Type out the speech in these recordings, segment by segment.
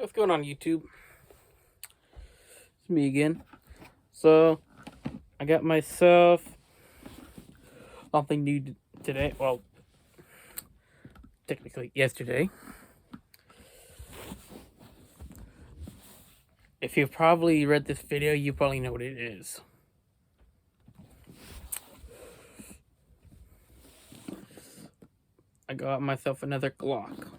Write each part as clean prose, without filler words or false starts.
What's going on, YouTube? It's me again. So, I got myself something new today. Well, technically yesterday. If you've probably read this video, you probably know what it is. I got myself another Glock.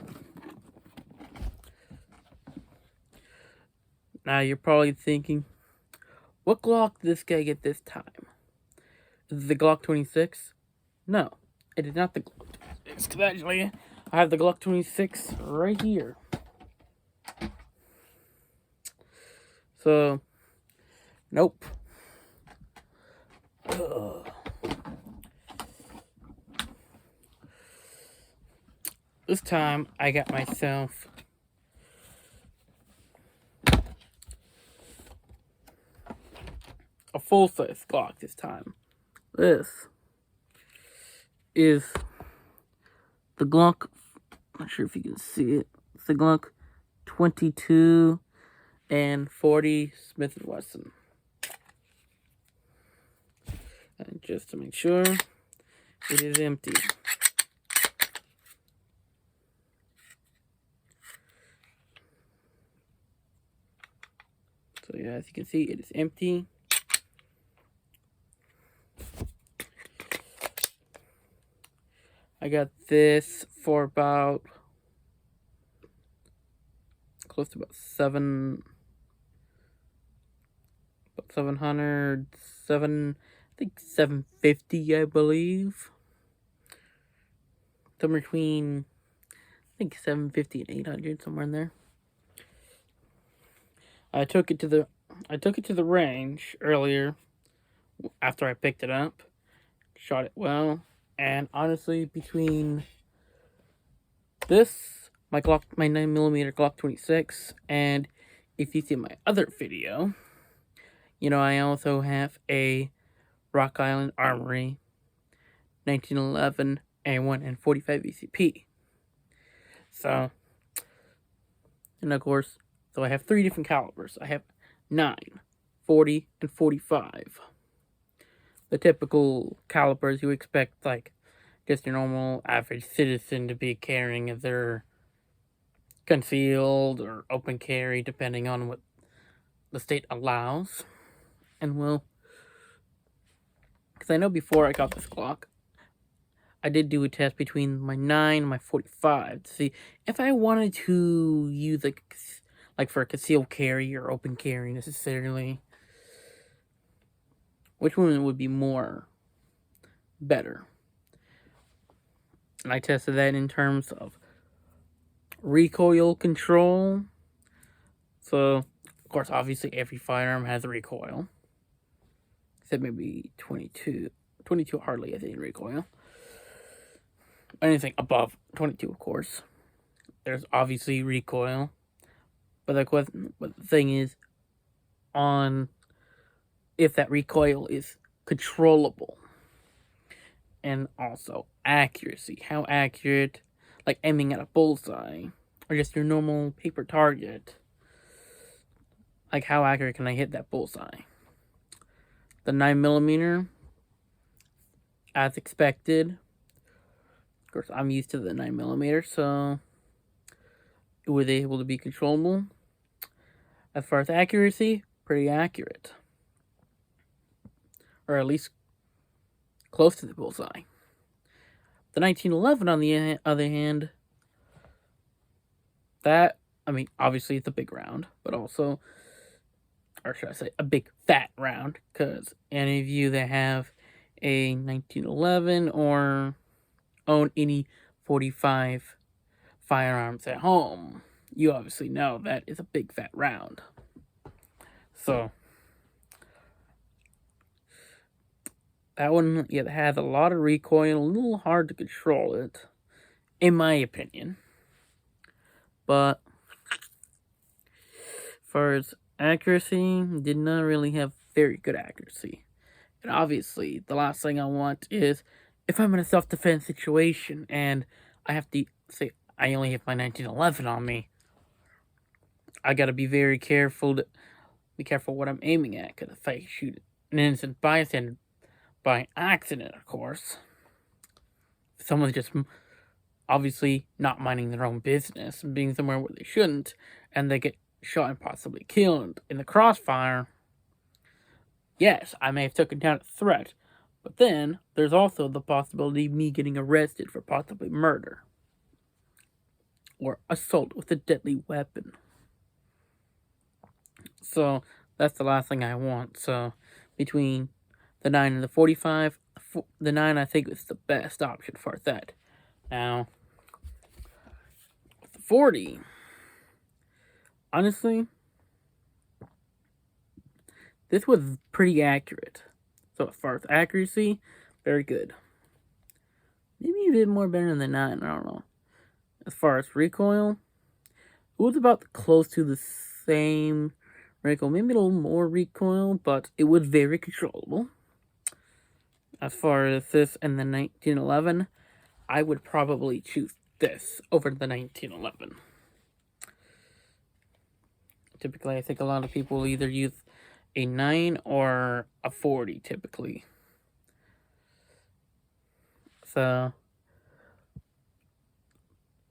Now, you're probably thinking, what Glock did this guy get this time? Is it the Glock 26? No, it is not the Glock 26. Because actually, I have the Glock 26 right here. So, nope. Ugh. This time, I got myself a full-size Glock this time. This is the Glock, not sure if you can see it, it's the Glock 22 and 40 Smith & Wesson. And just to make sure, it is empty. So yeah, as you can see, it is empty. I got this for about close to about 700, I think 750, I believe. Somewhere between, I think 750 and 800, somewhere in there. I took it to the range earlier after I picked it up. Shot it well, and honestly, between this, my 9mm Glock 26, and if you see my other video, you know, I also have a Rock Island Armory 1911 A1 and 45 VCP. So, and of course, so I have 3 different calibers. I have 9, 40, and 45. The typical calibers you expect, like, just your normal average citizen to be carrying if they're concealed or open carry, depending on what the state allows. And well, because I know before I got this Glock, I did do a test between my 9 and my 45 to see if I wanted to use like for a concealed carry or open carry necessarily, which one would be more better. And I tested that in terms of recoil control. So, of course, obviously every firearm has a recoil. Except maybe 22 hardly has any recoil. Anything above 22, of course, there's obviously recoil. But the thing is, on if that recoil is controllable. And also accuracy. How accurate, like aiming at a bullseye, or just your normal paper target. Like, how accurate can I hit that bullseye? The 9mm, as expected. Of course, I'm used to the 9mm, so it was able to be controllable. As far as accuracy, pretty accurate. Or at least close to the bullseye. The 1911, on the other hand, that, I mean, obviously it's a big round, but also, or should I say, a big fat round, because any of you that have a 1911 or own any 45 firearms at home, you obviously know that is a big fat round. So, that one, yeah, has a lot of recoil, a little hard to control it, in my opinion. But, as far as accuracy, did not really have very good accuracy. And obviously, the last thing I want is, if I'm in a self-defense situation and I have to say I only have my 1911 on me, I gotta be very careful be careful what I'm aiming at, because if I shoot an innocent bystander by accident, of course, if someone's just obviously not minding their own business and being somewhere where they shouldn't, and they get shot and possibly killed in the crossfire, yes, I may have taken down a threat, but then there's also the possibility of me getting arrested for possibly murder or assault with a deadly weapon. So that's the last thing I want. So between the 9 and the 45, the 9 I think is the best option for that. Now, with the 40, honestly, this was pretty accurate. So as far as accuracy, very good. Maybe a bit more better than the 9, I don't know. As far as recoil, it was about close to the same recoil, maybe a little more recoil, but it was very controllable. As far as this and the 1911, I would probably choose this over the 1911. Typically, I think a lot of people either use a 9 or a 40, typically. So,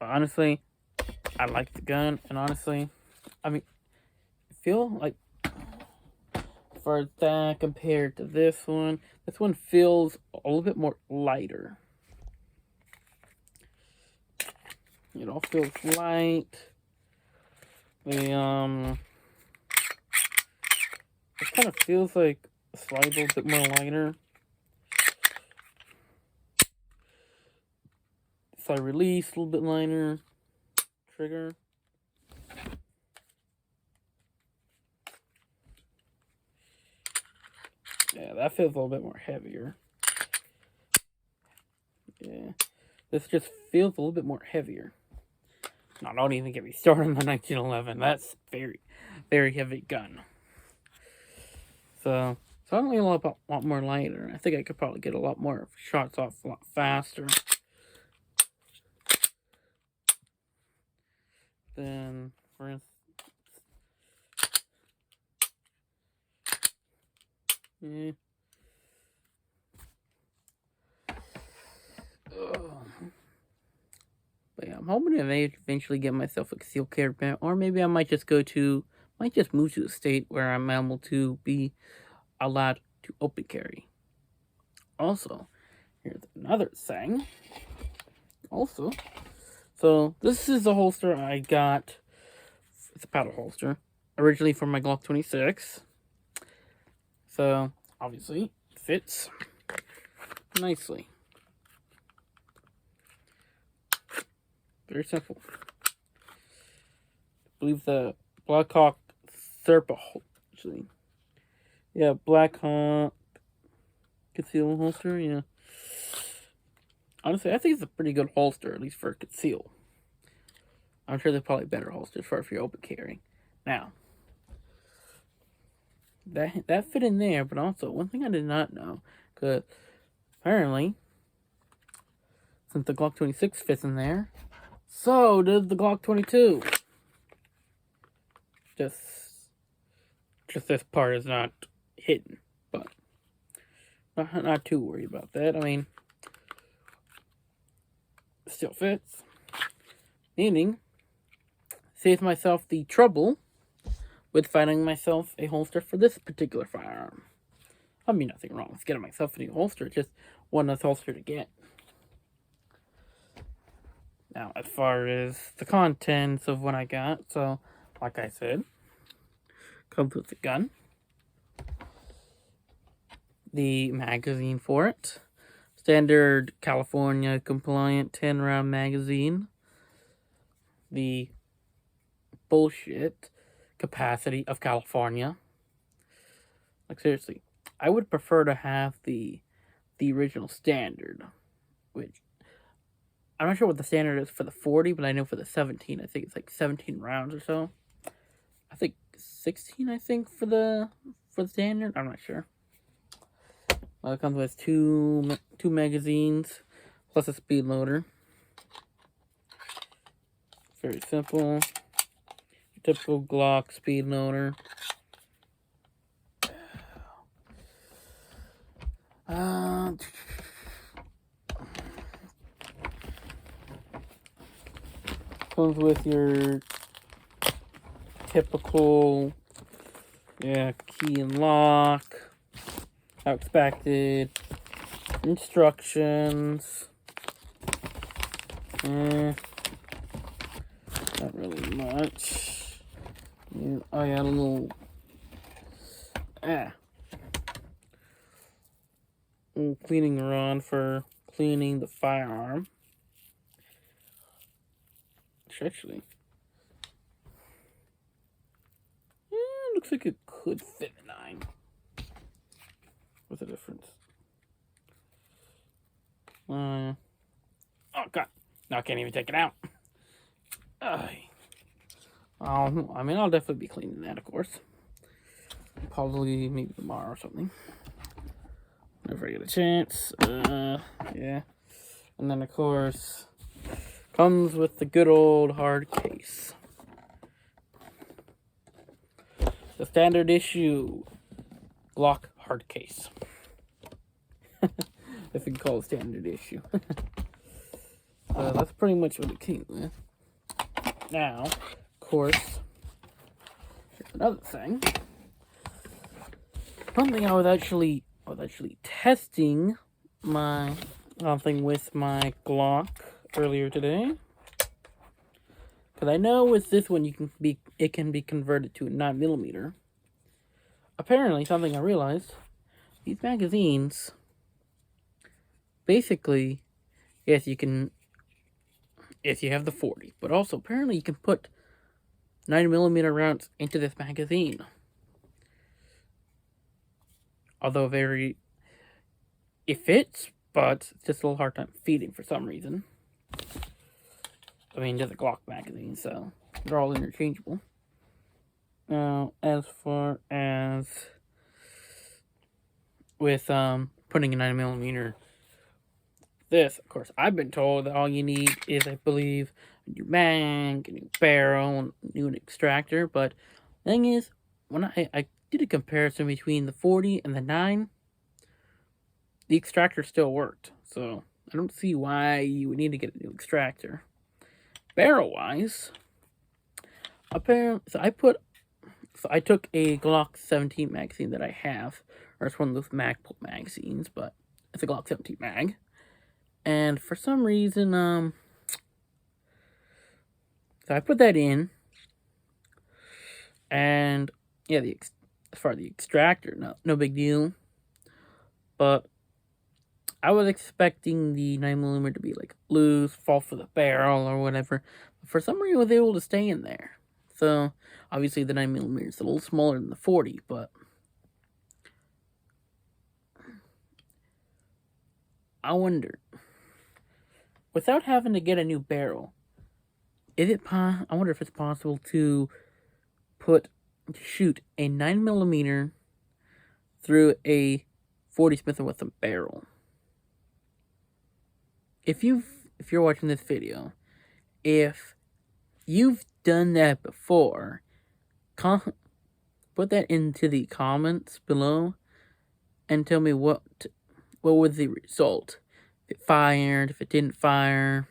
honestly, I like the gun, and honestly, I mean, I feel like for that compared to this one feels a little bit more lighter. It all feels light. It kind of feels like a slight little bit more lighter. So I release a little bit lighter. Trigger. Yeah, that feels a little bit more heavier. Yeah. This just feels a little bit more heavier. Now, don't even get me started on the 1911. That's very, very heavy gun. So suddenly a lot more lighter. I think I could probably get a lot more shots off a lot faster. Then, for instance, yeah. But yeah, I'm hoping to eventually get myself a concealed carry permit, or maybe I might just move to a state where I'm able to be allowed to open carry. Also, here's another thing. Also, so this is the holster I got. It's a paddle holster, originally for my Glock 26. So obviously, it fits nicely. Very simple. I believe the Black Hawk Serpa, actually. Yeah, Black Hawk conceal holster, yeah. Honestly, I think it's a pretty good holster, at least for conceal. I'm sure there's probably better holsters for if you're open carrying. Now, that fit in there, but also, one thing I did not know, because apparently, since the Glock 26 fits in there, so does the Glock 22. Just this part is not hidden, but not too worried about that. I mean, it still fits, meaning saves myself the trouble with finding myself a holster for this particular firearm. I mean, nothing wrong with getting myself a new holster, just one less holster to get. Now, as far as the contents of what I got, so, like I said, comes with the gun, the magazine for it, standard California compliant 10-round magazine, the bullshit capacity of California. Like, seriously, I would prefer to have the original standard, which I'm not sure what the standard is for the 40, but I know for the 17, I think it's like 17 rounds or so. I think 16, I think, for the standard. I'm not sure. It comes with two magazines plus a speed loader. Very simple. You typical Glock speed loader. Comes with your typical, key and lock, how expected, instructions, not really much. A little, cleaning rod for cleaning the firearm. Which actually, looks like it could fit a 9. What's the difference? Oh god, no, I can't even take it out. I'll definitely be cleaning that, of course. Probably maybe tomorrow or something. Whenever I get a chance. Yeah. And then, of course, comes with the good old hard case. The standard issue Glock hard case. If you can call it standard issue. That's pretty much what it came with. Now, of course, here's another thing. Something I was actually testing something with my Glock earlier today. Because I know with this one it can be converted to a 9mm. Apparently, something I realized, these magazines, basically, yes, you can, if you have the 40, but also apparently you can put 9mm rounds into this magazine. Although it fits, but it's just a little hard time feeding for some reason. I mean, just a Glock magazine, so they're all interchangeable. Now, as far as with putting a 9mm, this, of course, I've been told that all you need is, I believe, a new mag, a new barrel, a new extractor. But the thing is, when I did a comparison between the 40 and the 9, the extractor still worked. So I don't see why you would need to get a new extractor. Barrel-wise, apparently, so I took a Glock 17 magazine that I have, or it's one of those Magpul magazines, but it's a Glock 17 mag. And for some reason, so I put that in, and yeah, as far as the extractor, no big deal. But I was expecting the 9mm to be like loose, fall for the barrel or whatever. But for some reason, I was able to stay in there. So obviously, the 9mm is a little smaller than the 40, but I wonder, without having to get a new barrel, I wonder if it's possible to shoot a 9mm through a 40 Smith & Wesson barrel. If you're watching this video, if you've done that before, put that into the comments below and tell me what was the result. If it fired, if it didn't fire.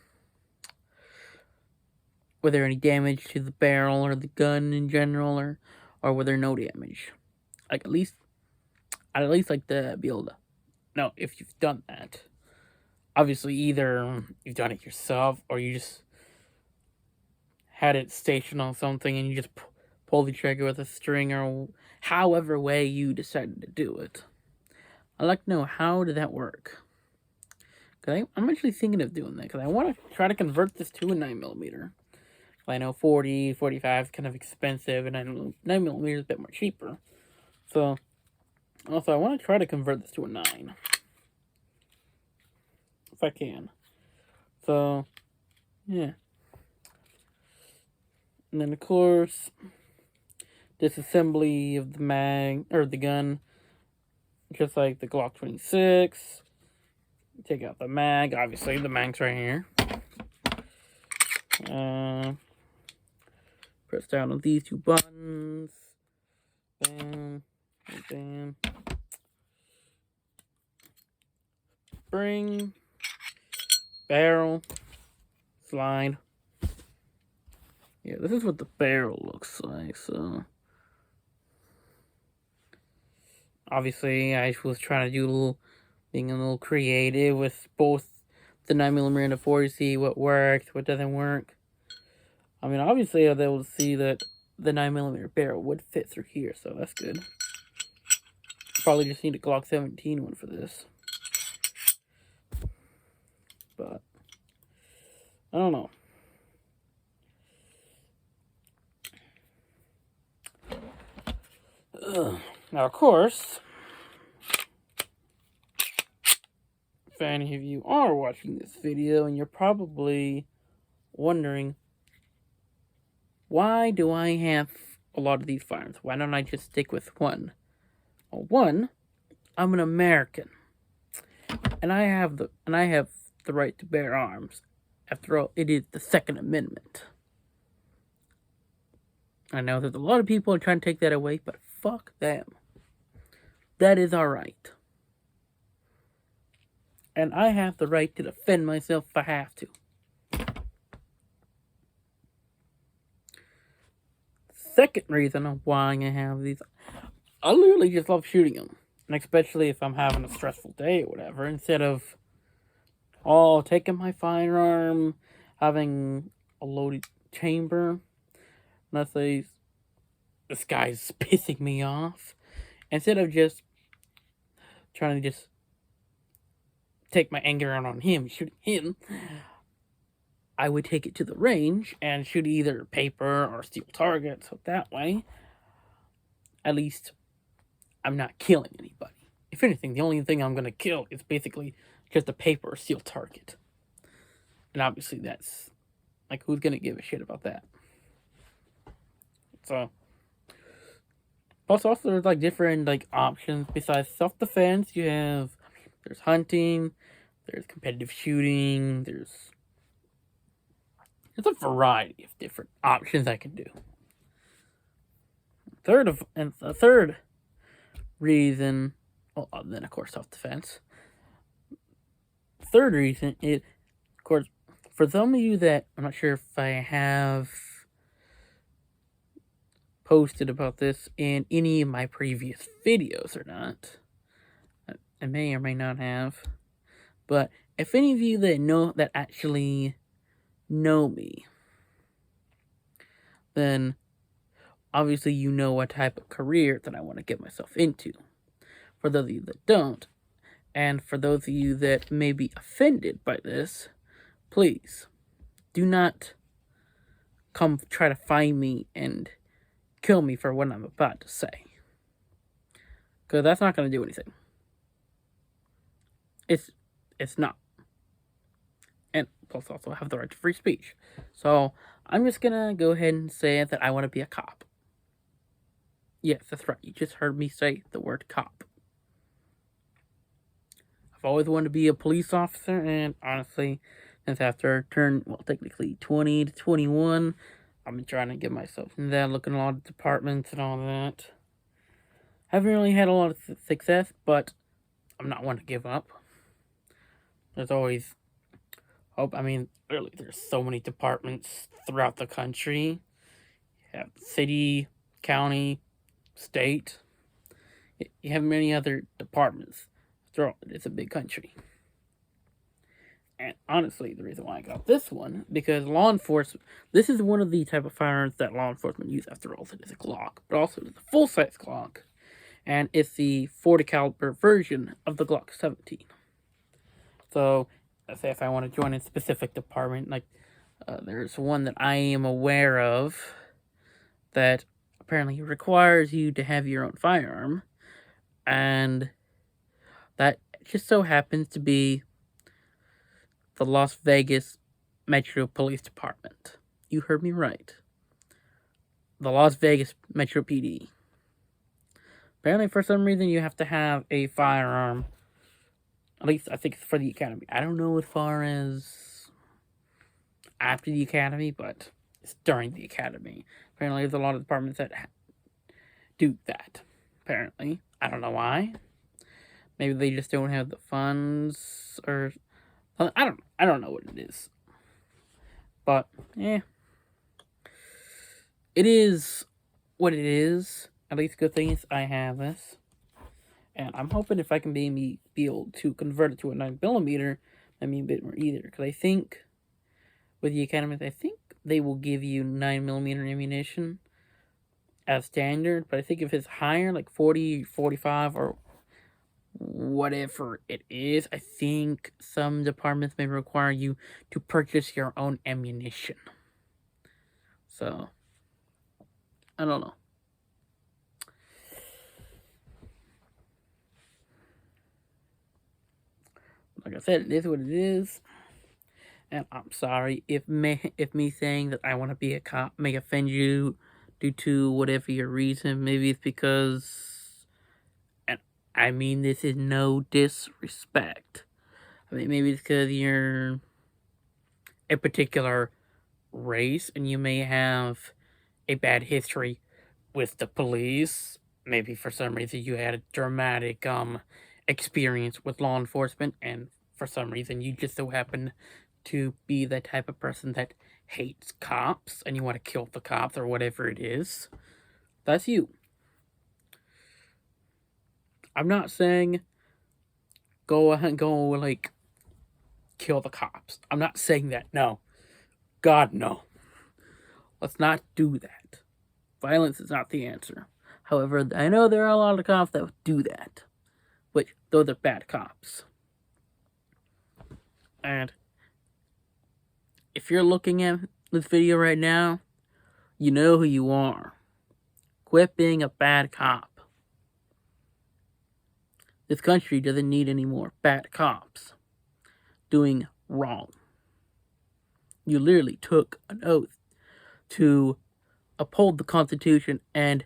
Were there any damage to the barrel or the gun in general, or were there no damage? Like, I'd at least like to be able to know if you've done that. Obviously, either you've done it yourself, or you just had it stationed on something and you just pull the trigger with a string, or however way you decided to do it. I'd like to know, how did that work? Because I'm actually thinking of doing that, because I want to try to convert this to a 9mm. I know 40, 45 is kind of expensive, and I know 9mm is a bit more cheaper. So, also, I want to try to convert this to a 9. If I can. So, yeah. And then, of course, disassembly of the mag, or the gun. Just like the Glock 26. Take out the mag. Obviously, the mag's right here. Press down on these two buttons. Bam. Bam. Spring. Barrel. Slide. Yeah, this is what the barrel looks like, so... Obviously, I was trying to do being a little creative with both the 9mm and the 40, see what worked, what doesn't work. I mean, obviously, I was able to see that the 9mm barrel would fit through here, so that's good. Probably just need a Glock 17 one for this. But, I don't know. Now, of course, if any of you are watching this video and you're probably wondering, why do I have a lot of these firearms? Why don't I just stick with one? Well, one, I'm an American, and I have the right to bear arms. After all, it is the Second Amendment. I know there's a lot of people trying to take that away, but fuck them. That is our right. And I have the right to defend myself if I have to. Second reason why I have these, I literally just love shooting them. And especially if I'm having a stressful day or whatever, instead of, taking my firearm, having a loaded chamber. Let's say this guy's pissing me off. Instead of just trying to just take my anger out on him, shooting him, I would take it to the range and shoot either paper or steel targets. So that way, at least I'm not killing anybody. If anything, the only thing I'm going to kill is basically just a paper or steel target. And obviously that's, like, who's going to give a shit about that? So, plus also there's, like, different, like, options. Besides self-defense, there's hunting, there's competitive shooting, there's a variety of different options I can do. The third reason, then of course self-defense. Third reason is, of course, for some of you that, I'm not sure if I have posted about this in any of my previous videos or not. I may or may not have. But if any of you that actually know me, then obviously you know what type of career that I want to get myself into. For those of you that don't, and for those of you that may be offended by this, please do not come try to find me and kill me for what I'm about to say. Because that's not going to do anything. It's not. And plus also have the right to free speech. So I'm just going to go ahead and say that I want to be a cop. Yes, that's right. You just heard me say the word cop. I've always wanted to be a police officer, and honestly, since after I turned, technically 20 to 21, I've been trying to get myself into that, looking at a lot of departments and all that. Haven't really had a lot of success, but I'm not one to give up. There's always hope. I mean, really, there's so many departments throughout the country. You have city, county, state. You have many other departments. After all, it's a big country. And honestly, the reason why I got this one, because law enforcement, this is one of the type of firearms that law enforcement use. After all, it is a Glock, but also it's a full-size Glock. And it's the 40 caliber version of the Glock 17. So, let's say if I want to join a specific department, like there's one that I am aware of that apparently requires you to have your own firearm, and that just so happens to be the Las Vegas Metro Police Department. You heard me right. The Las Vegas Metro PD. Apparently, for some reason, you have to have a firearm. At least, I think it's for the academy. I don't know as far as after the academy, but It's during the academy. Apparently, there's a lot of departments that do that. Apparently, I don't know why. Maybe they just don't have the funds, or I don't know what it is. But yeah, it is what it is. At least good thing is I have this, and I'm hoping if I can be able to convert it to a 9mm, I mean a bit more easier. Because I think with the academies, I think they will give you 9mm ammunition as standard. But I think if it's higher, like 40, 45, or whatever it is, I think some departments may require you to purchase your own ammunition. So, I don't know. Like I said, it is what it is. And I'm sorry if me saying that I want to be a cop may offend you due to whatever your reason. Maybe it's because, and I mean this is no disrespect. I mean, maybe it's because you're a particular race and you may have a bad history with the police. Maybe for some reason you had a dramatic experience with law enforcement, and for some reason you just so happen to be the type of person that hates cops and you want to kill the cops or whatever it is. That's you. I'm not saying go like kill the cops. I'm not saying that. No. God, no. Let's not do that. Violence is not the answer. However, I know there are a lot of cops that would do that. Which, those are bad cops. And if you're looking at this video right now, you know who you are. Quit being a bad cop. This country doesn't need any more bad cops doing wrong. You literally took an oath to uphold the Constitution and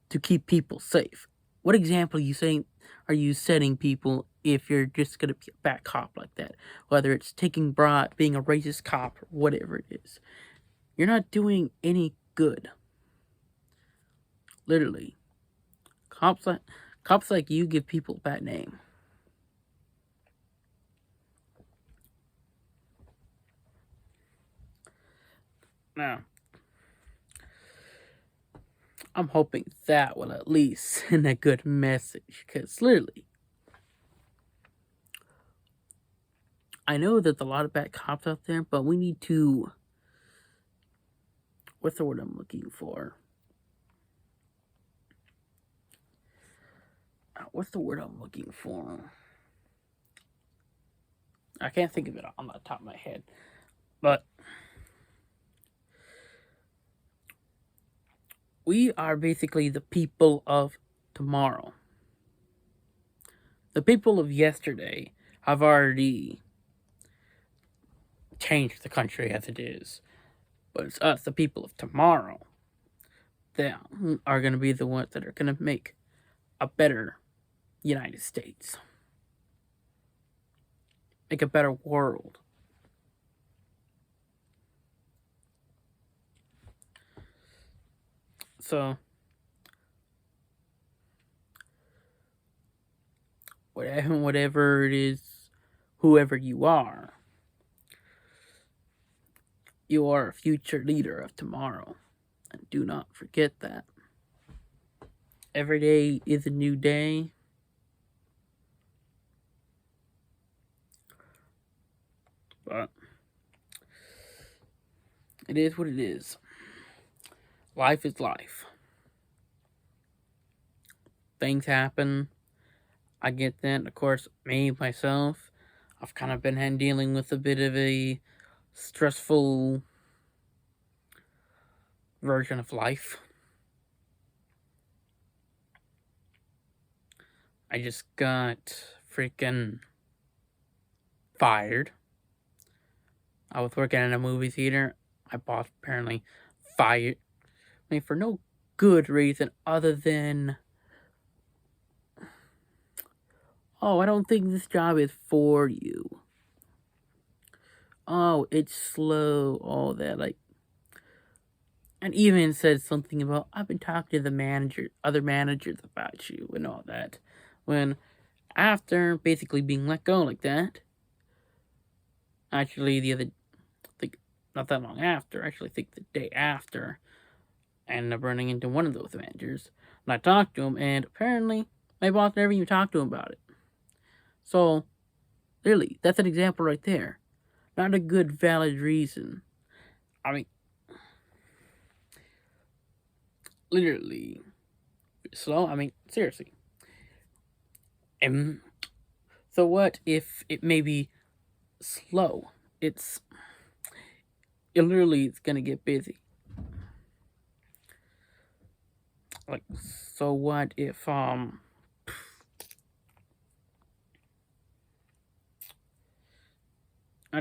to keep people safe. What example are you setting people if you're just going to be a bad cop like that? Whether it's taking bribe, being a racist cop, or whatever it is. You're not doing any good. Literally. Cops like you give people a bad name. Now, I'm hoping that will at least send a good message. Because literally, I know there's a lot of bad cops out there, but we need to... What's the word I'm looking for? What's the word I'm looking for? I can't think of it on the top of my head. But we are basically the people of tomorrow. The people of yesterday have already changed the country as it is. But it's us, the people of tomorrow, that are going to be the ones that are going to make a better United States. Make a better world. So, whatever it is, whoever you are a future leader of tomorrow. And do not forget that. Every day is a new day. But it is what it is. Life is life. Things happen. I get that. Of course, myself, I've kind of been dealing with a bit of a stressful version of life. I just got freaking fired. I was working in a movie theater. My boss apparently fired me for no good reason other than, oh, I don't think this job is for you. Oh, it's slow, all that. Like, and even said something about, I've been talking to the other managers about you and all that. When after basically being let go like that, actually think not that long after, actually think the day after, I ended up running into one of those managers, and I talked to him, and apparently my boss never even talked to him about it. So, really, that's an example right there. Not a good, valid reason. I mean, literally, slow. I mean, seriously. And so what if it may be slow? It's it literally it's gonna get busy. Like, so what if I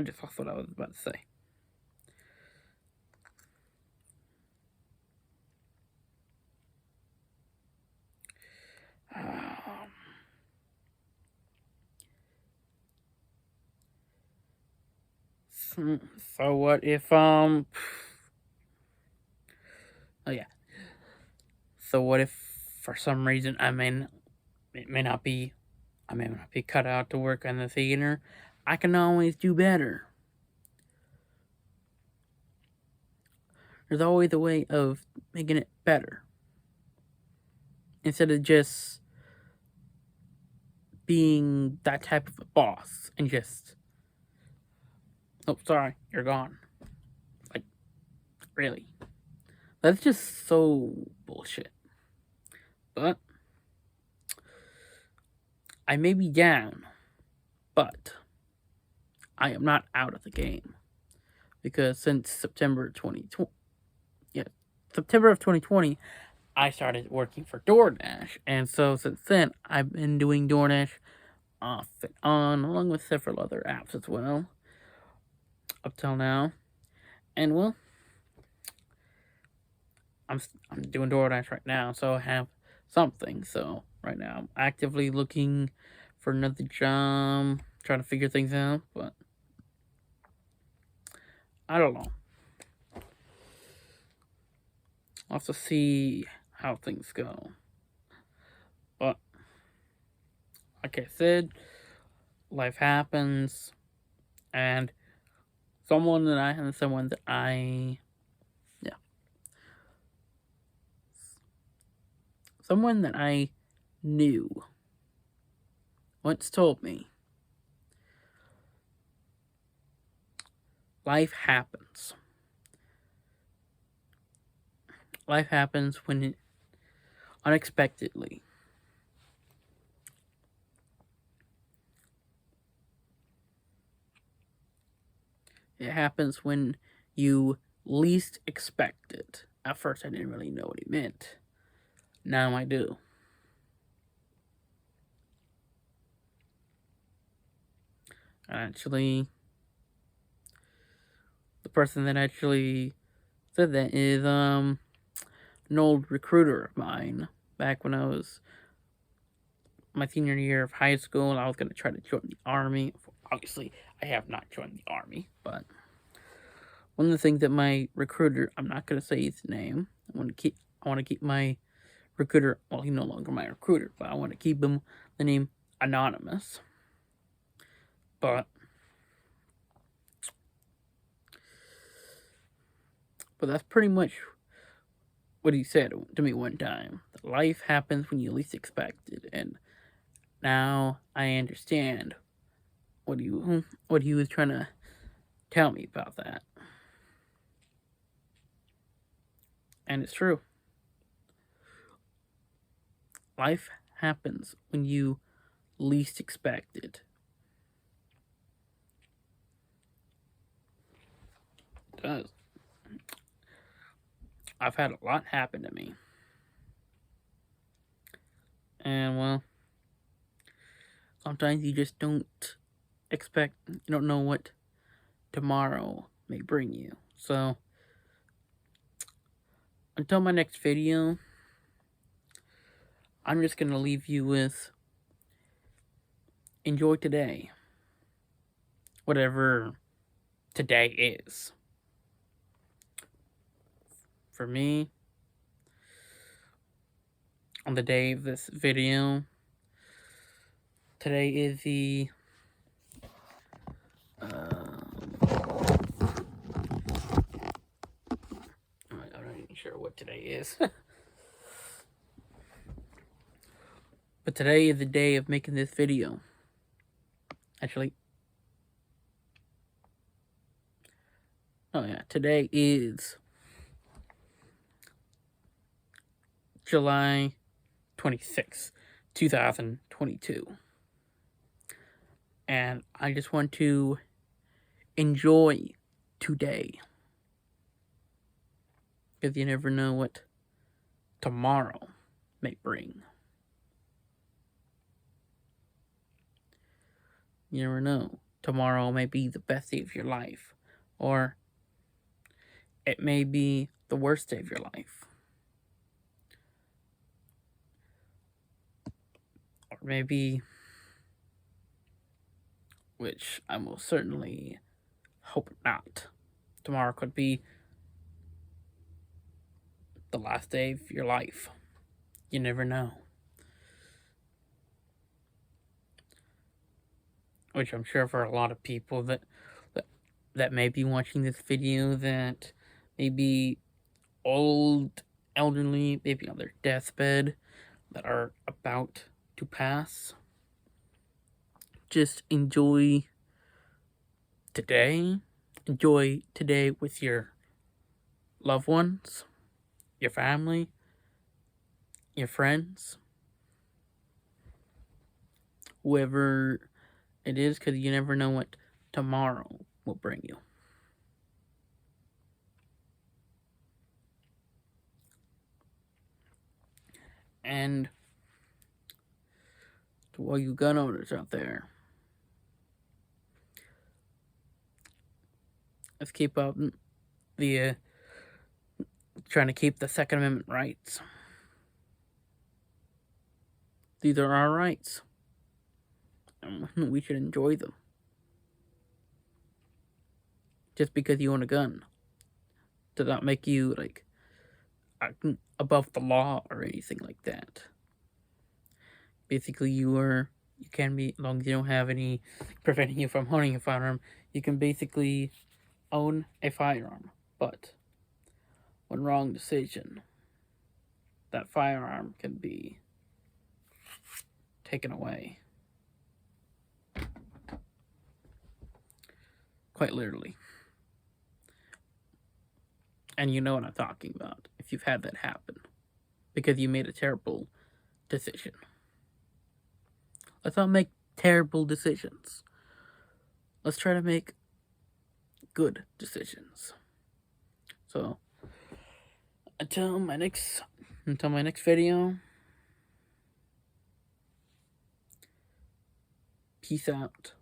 just lost what I was about to say. Um, so what if oh yeah. So what if for some reason it may not be I may not be cut out to work in the theater. I can always do better. There's always a way of making it better. Instead of just being that type of a boss and just, oh, sorry, you're gone. Like, really. That's just so bullshit. But I may be down, but I am not out of the game. Because since September 2020, yeah, September of 2020, I started working for DoorDash. And so since then, I've been doing DoorDash off and on, along with several other apps as well, up till now. And well, I'm doing DoorDash right now, so I have something. So right now, I'm actively looking for another job, trying to figure things out, but I don't know. I'll have to see how things go. But like I said, life happens, and someone that I yeah, someone that I knew once told me, life happens. Life happens when unexpectedly. It happens when you least expect it. At first, I didn't really know what he meant. Now I do. Actually, the person that actually said that is an old recruiter of mine. Back when I was my senior year of high school, I was gonna try to join the army. Obviously, I have not joined the army, but one of the things that my recruiter, I'm not gonna say his name. I want to keep my recruiter. Well, he's no longer my recruiter, but I want to keep him the name anonymous. But that's pretty much what he said to me one time. Life happens when you least expect it, and now I understand what he was trying to tell me about that. And it's true. Life happens when you least expect it. It does. I've had a lot happen to me. And well, sometimes you just don't you don't know what tomorrow may bring you. So, until my next video, I'm just going to leave you with enjoy today. Whatever today is. for me, on the day of this video, today is the I I'm not even sure what today is. But today is the day of making this video. Actually, oh yeah, today is July 26th, 2022. And I just want to enjoy today. Because you never know what tomorrow may bring. You never know. Tomorrow may be the best day of your life. Or it may be the worst day of your life. Or maybe, which I most certainly hope not, tomorrow could be the last day of your life. You never know. Which I'm sure for a lot of people that may be watching this video that may be old, elderly, maybe on their deathbed, that are about to pass. Just enjoy today. Enjoy today with your loved ones, your family, your friends, whoever it is, because you never know what tomorrow will bring you. And to all you gun owners out there, let's keep up the trying to keep the Second Amendment rights. These are our rights, and we should enjoy them. Just because you own a gun does not make you like above the law or anything like that. Basically, you can be, as long as you don't have any preventing you from owning a firearm, you can basically own a firearm. But one wrong decision, that firearm can be taken away. Quite literally. And you know what I'm talking about if you've had that happen. Because you made a terrible decision. Let's not make terrible decisions. Let's try to make good decisions. So, until my next video, peace out.